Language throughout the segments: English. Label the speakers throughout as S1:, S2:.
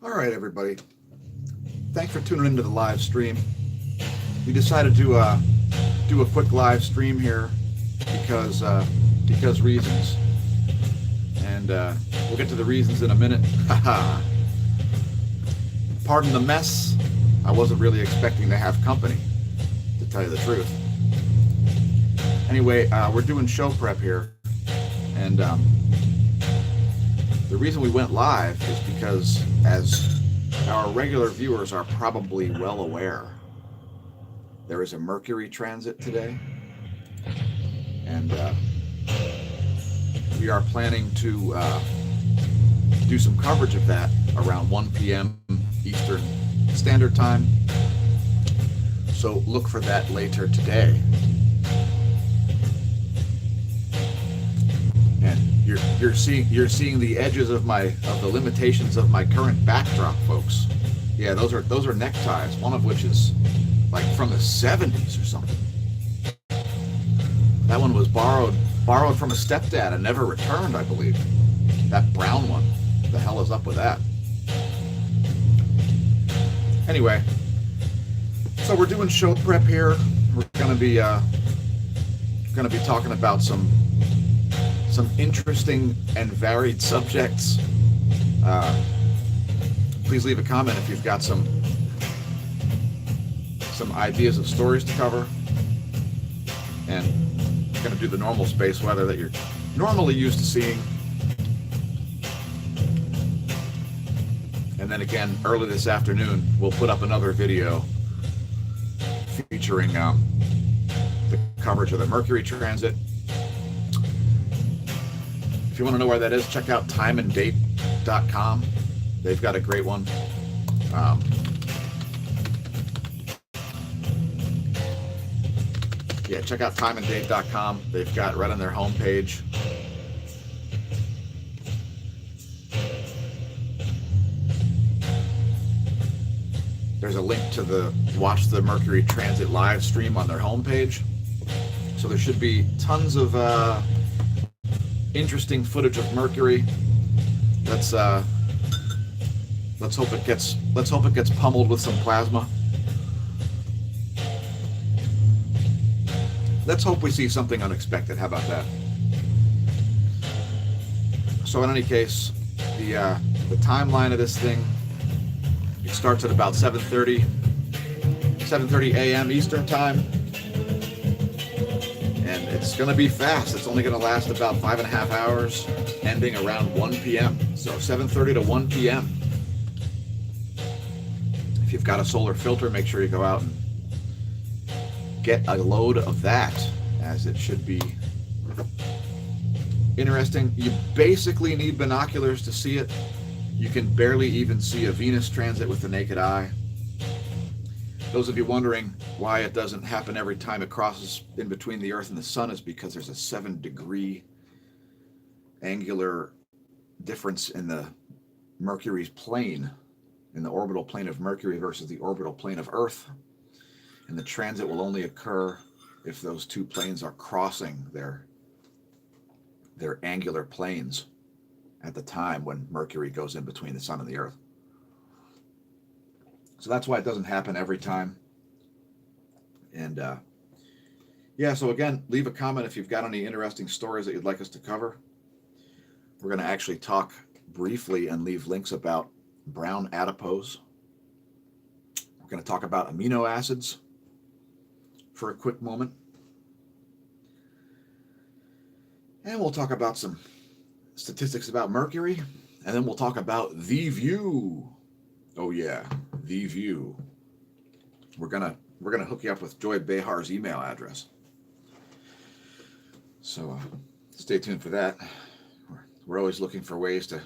S1: All right, everybody. Thanks for tuning into the live stream. We decided to do a quick live stream here because reasons, and we'll get to the reasons in a minute. Haha. Pardon the mess. I wasn't really expecting to have company, to tell you the truth. Anyway, we're doing show prep here, and the reason we went live is because, as our regular viewers are probably well aware, there is a Mercury transit today, and we are planning to do some coverage of that around 1 p.m. Eastern Standard Time. So look for that later today. And you're seeing the edges of the limitations of my current backdrop, folks. Yeah, those are neckties. One of which is like from the 70s or something. That one was borrowed from a stepdad and never returned, I believe. That brown one. What the hell is up with that? Anyway, so we're doing show prep here. We're gonna be talking about some interesting and varied subjects. Please leave a comment if you've got some ideas of stories to cover. And we're going to do the normal space weather that you're normally used to seeing. And then again, early this afternoon, we'll put up another video featuring the coverage of the Mercury transit. If you want to know where that is, check out timeanddate.com. They've got a great one. Yeah, check out timeanddate.com. They've got right on their homepage. There's a link to the Watch the Mercury Transit live stream on their homepage. So there should be tons of interesting footage of Mercury. Let's hope it gets pummeled with some plasma. Let's hope we see something unexpected. How about that? So in any case, the timeline of this thing, it starts at about 7:30 a.m. Eastern time, and it's going to be fast. It's only going to last about 5.5 hours, ending around 1 p.m. So 7:30 to 1 p.m. If you've got a solar filter, make sure you go out and get a load of that, as it should be interesting. You basically need binoculars to see it. You can barely even see a Venus transit with the naked eye. Those of you wondering why it doesn't happen every time it crosses in between the Earth and the Sun is because there's a 7-degree angular difference in the Mercury's plane, in the orbital plane of Mercury versus the orbital plane of Earth. And the transit will only occur if those two planes are crossing their angular planes at the time when Mercury goes in between the Sun and the Earth. So that's why it doesn't happen every time. And yeah, so again, leave a comment if you've got any interesting stories that you'd like us to cover. We're going to actually talk briefly and leave links about brown adipose. We're going to talk about amino acids for a quick moment. And we'll talk about some statistics about Mercury, and then we'll talk about the view. Oh yeah, the view. We're gonna hook you up with Joy Behar's email address. So stay tuned for that. We're always looking for ways to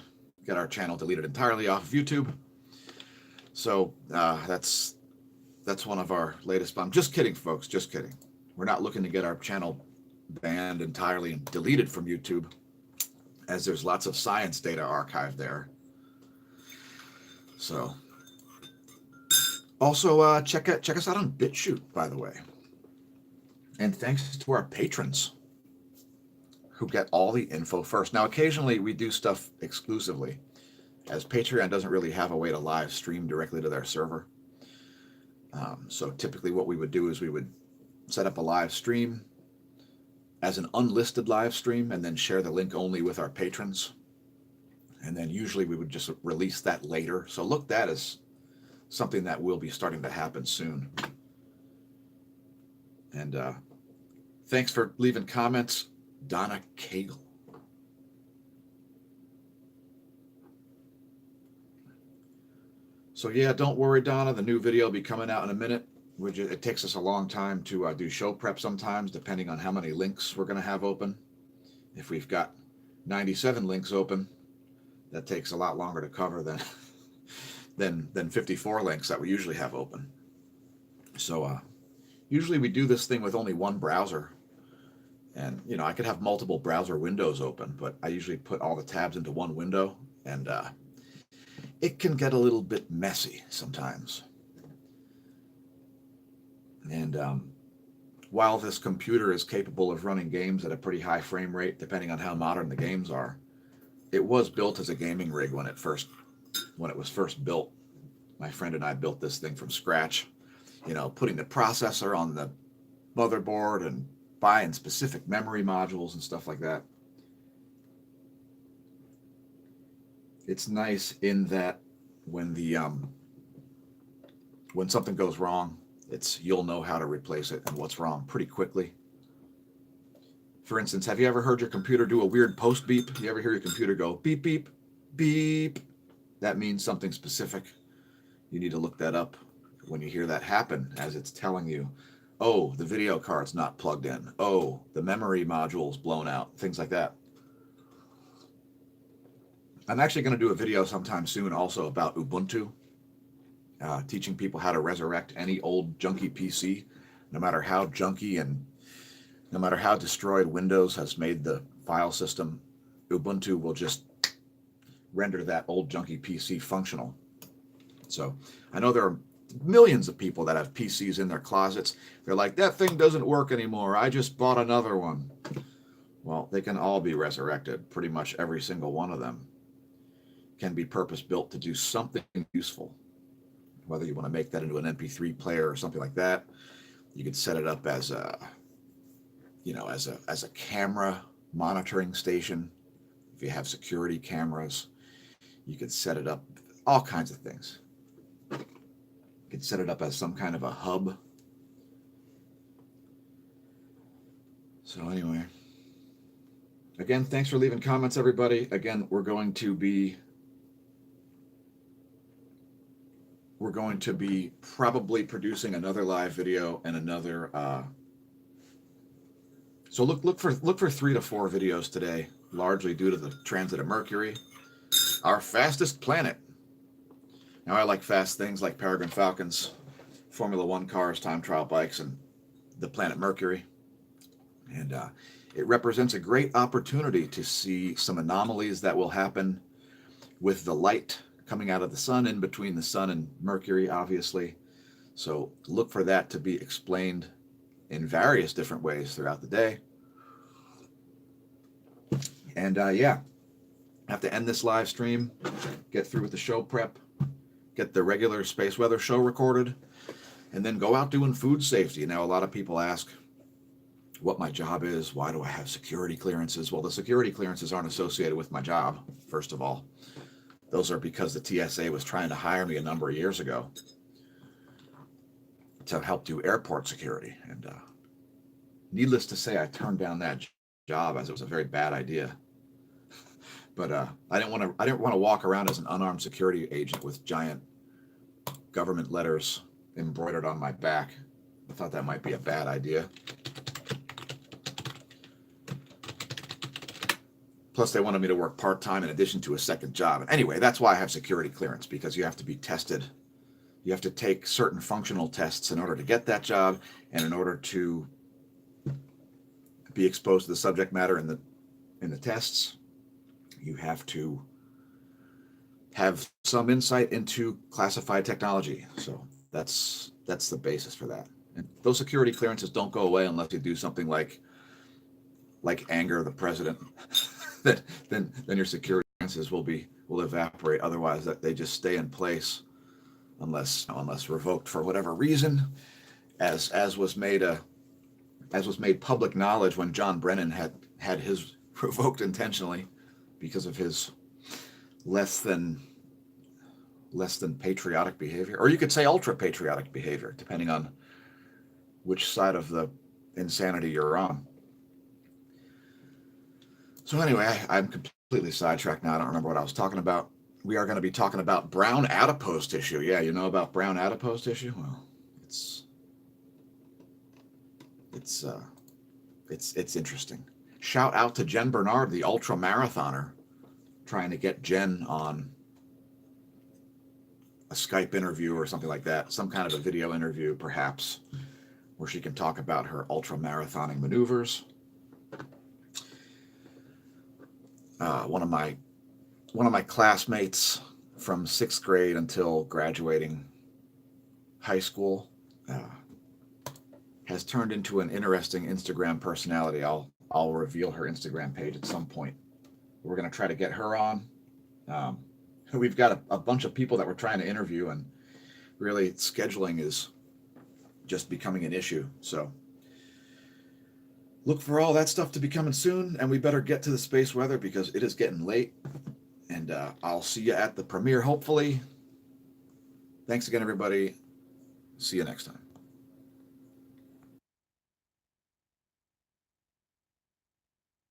S1: get our channel deleted entirely off of YouTube. So that's one of our latest. I'm just kidding, folks. Just kidding. We're not looking to get our channel banned entirely and deleted from YouTube, as there's lots of science data archived there. So also check us out on BitChute, by the way. And thanks to our patrons who get all the info first. Now, occasionally we do stuff exclusively, as Patreon doesn't really have a way to live stream directly to their server. So typically what we would do is we would set up a live stream as an unlisted live stream and then share the link only with our patrons. And then usually we would just release that later. So look, that is something that will be starting to happen soon. And thanks for leaving comments, Donna Cagle. So yeah, don't worry, Donna. The new video will be coming out in a minute. It takes us a long time to do show prep sometimes, depending on how many links we're going to have open. If we've got 97 links open, that takes a lot longer to cover than 54 links that we usually have open. So usually we do this thing with only one browser. And, you know, I could have multiple browser windows open, but I usually put all the tabs into one window, and it can get a little bit messy sometimes. And while this computer is capable of running games at a pretty high frame rate, depending on how modern the games are, it was built as a gaming rig when it was first built. My friend and I built this thing from scratch, you know, putting the processor on the motherboard and buying specific memory modules and stuff like that. It's nice in that when something goes wrong, you'll know how to replace it and what's wrong pretty quickly. For instance, have you ever heard your computer do a weird post beep? You ever hear your computer go beep, beep, beep? That means something specific. You need to look that up when you hear that happen, as it's telling you, oh, the video card's not plugged in. Oh, the memory module's blown out, things like that. I'm actually going to do a video sometime soon also about Ubuntu, teaching people how to resurrect any old junky PC, no matter how junky and no matter how destroyed Windows has made the file system. Ubuntu will just render that old junky PC functional. So I know there are millions of people that have PCs in their closets. They're like, that thing doesn't work anymore. I just bought another one. Well, they can all be resurrected. Pretty much every single one of them can be purpose-built to do something useful. Whether you want to make that into an MP3 player or something like that, you could set it up as a, you know, as a camera monitoring station. If you have security cameras, you could set it up all kinds of things. You could set it up as some kind of a hub. So anyway, again, thanks for leaving comments, everybody. Again, we're going to be probably producing another live video and another so look for 3 to 4 videos today, largely due to the transit of Mercury, our fastest planet. Now, I like fast things like Peregrine Falcons, Formula One cars, time trial bikes, and the planet Mercury. And it represents a great opportunity to see some anomalies that will happen with the light coming out of the sun, in between the sun and Mercury, obviously. So look for that to be explained in various different ways throughout the day. And yeah, I have to end this live stream, get through with the show prep, get the regular space weather show recorded, and then go out doing food safety. Now, a lot of people ask what my job is. Why do I have security clearances? Well, the security clearances aren't associated with my job, first of all. Those are because the TSA was trying to hire me a number of years ago to help do airport security. And needless to say, I turned down that job as it was a very bad idea. But I didn't want to walk around as an unarmed security agent with giant government letters embroidered on my back. I thought that might be a bad idea. Plus, they wanted me to work part-time in addition to a second job. And anyway, that's why I have security clearance, because you have to be tested. You have to take certain functional tests in order to get that job, and in order to be exposed to the subject matter in the tests, you have to have some insight into classified technology. So that's the basis for that. And those security clearances don't go away unless you do something like anger the president. then your security chances will evaporate. Otherwise, that they just stay in place unless revoked for whatever reason, as was made public knowledge when John Brennan had his revoked intentionally because of his less than patriotic behavior, or you could say ultra patriotic behavior, depending on which side of the insanity you're on. So anyway, I'm completely sidetracked now. I don't remember what I was talking about. We are going to be talking about brown adipose tissue. Yeah, you know about brown adipose tissue? Well, it's interesting. Shout out to Jen Bernard, the ultra marathoner, trying to get Jen on a Skype interview or something like that, some kind of a video interview perhaps, where she can talk about her ultra marathoning maneuvers. One of my classmates from 6th grade until graduating high school has turned into an interesting Instagram personality. I'll reveal her Instagram page at some point. We're going to try to get her on. We've got a bunch of people that we're trying to interview, and really scheduling is just becoming an issue. So look for all that stuff to be coming soon, and we better get to the space weather because it is getting late. And I'll see you at the premiere, hopefully. Thanks again, everybody. See you next time.